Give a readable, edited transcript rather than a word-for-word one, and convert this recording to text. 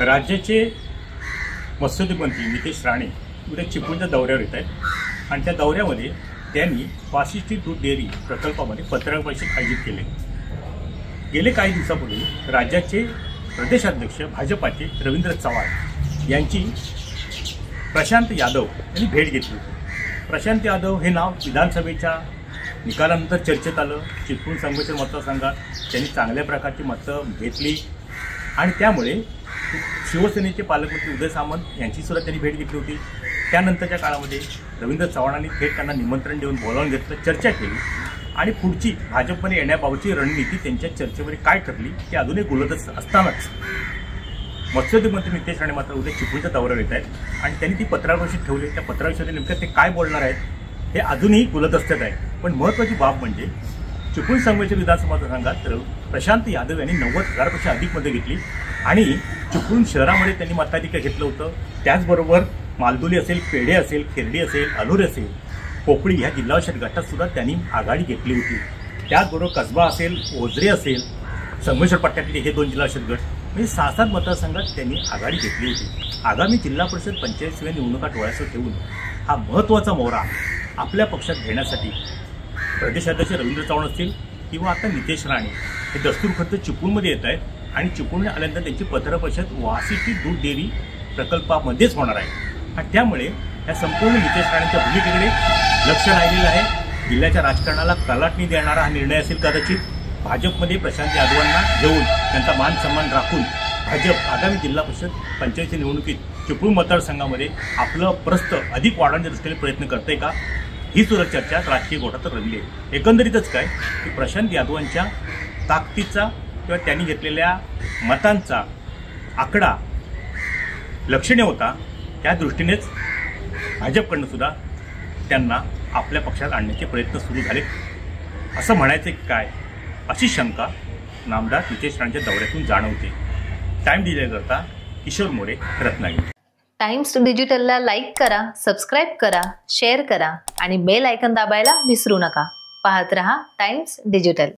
राज्याचे मत्स्योद्योग मंत्री नितेश राणे उद्या चिपळूणच्या दौऱ्यावर येत आहेत आणि त्या दौऱ्यामध्ये त्यांनी वाशिष्ठी दूध डेअरी प्रकल्पामध्ये पत्रकार परिषद आयोजित केले। गेले काही दिवसापूर्वी राज्याचे प्रदेशाध्यक्ष भाजपाचे रवींद्र चव्हाण यांची प्रशांत यादव यांनी भेट घेतली होती। प्रशांत यादव हे नाव विधानसभेच्या निकालानंतर चर्चेत आलं। चिपळूण संगमेश्वर मतदारसंघात त्यांनी चांगल्या प्रकारची मतं घेतली आणि त्यामुळे शिवसेनेचे पालकमंत्री उदय सामंत यांची सुद्धा त्यांनी भेट घेतली होती। त्यानंतरच्या काळामध्ये रवींद्र चव्हाणांनी थेट त्यांना निमंत्रण देऊन बोलावून घेतलं, चर्चा केली आणि पुढची भाजपने येण्याबाबतची रणनीती त्यांच्या चर्चेमध्ये काय ठरली ते अजूनही गुलदस्त असतानाच मत्स्योद्योग मंत्री नितेश राणे मात्र उद्या चिपळूणच्या दौऱ्यावर येत आहेत आणि त्यांनी ती पत्रकार परिषद ठेवली। त्या पत्रकार परिषदेत नेमकं ते काय बोलणार आहेत हे अजूनही गुलदस्त्यात आहे। पण महत्त्वाची बाब म्हणजे चिपळूण संगमेश्वर विधानसभा मतदारसंघात प्रशांत यादव यांनी 90,000पेक्षा अधिक मतं घेतली आणि चिपळूण शहरामध्ये त्यांनी मताधिक्य घेतलं होतं। त्याचबरोबर मालदुली असेल, पेढे असेल, खेर्डी असेल, अलूर असेल, पोपळी ह्या जिल्हा परिषद गटात सुद्धा त्यांनी आघाडी घेतली होती। त्याचबरोबर कसबा असेल, ओझरे असेल, संगमेश्वर पट्ट्यातले हे 2 जिल्हा परिषद गट म्हणजे 6-7 मतदारसंघात त्यांनी आघाडी घेतली होती। आगामी जिल्हा परिषद पंचायत सेवा निवडणुका डोळ्यासमोर ठेवून हा महत्त्वाचा मोहरा आपल्या पक्षात घेण्यासाठी प्रदेशाध्यक्ष रवींद्र चव्हाण असतील किंवा आता नितेश राणे हे दस्तूरखुर्द चिपळूणमध्ये येत आहेत आणि चिपळूण आल्यानंतर त्यांची पत्रकार परिषद वाशिष्ठी दूध डेअरी प्रकल्पामध्येच होणार आहे आणि त्यामुळे या संपूर्ण नितेश राणेंच्या भूमिकेकडे लक्ष राहिलेलं आहे। जिल्ह्याच्या राजकारणाला कलाटणी देणारा हा निर्णय असेल कदाचित। भाजपमध्ये प्रशांत यादवांना घेऊन त्यांचा मान सन्मान राखून भाजप आगामी जिल्हा परिषद पंचायत निवडणुकीत चिपळूण मतदारसंघामध्ये आपलं प्रस्थ अधिक वाढवण्याच्या दृष्टीने प्रयत्न करते का, ही सुद्धा चर्चा राजकीय गोटात रंगली आहे। एकंदरीतच काय की प्रशांत यादवांच्या ताकदीचा किंवा त्यांनी घेतलेल्या मतांचा आकडा लक्षणीय होता, त्या दृष्टीनेच भाजपकडनं सुद्धा त्यांना आपल्या पक्षात आणण्याचे प्रयत्न सुरू झाले असं म्हणायचे काय, अशी शंका नामदार नितेश राणेंच्या दौऱ्यातून जाणवते। टाइम डिजिटलकरता किशोर मोरे, रत्नागिरी। टाइम्स डिजिटलला लाईक करा, सबस्क्राईब करा, शेअर करा आणि बेल आयकॉन दाबायला विसरू नका। पाहत रहा टाइम्स डिजिटल।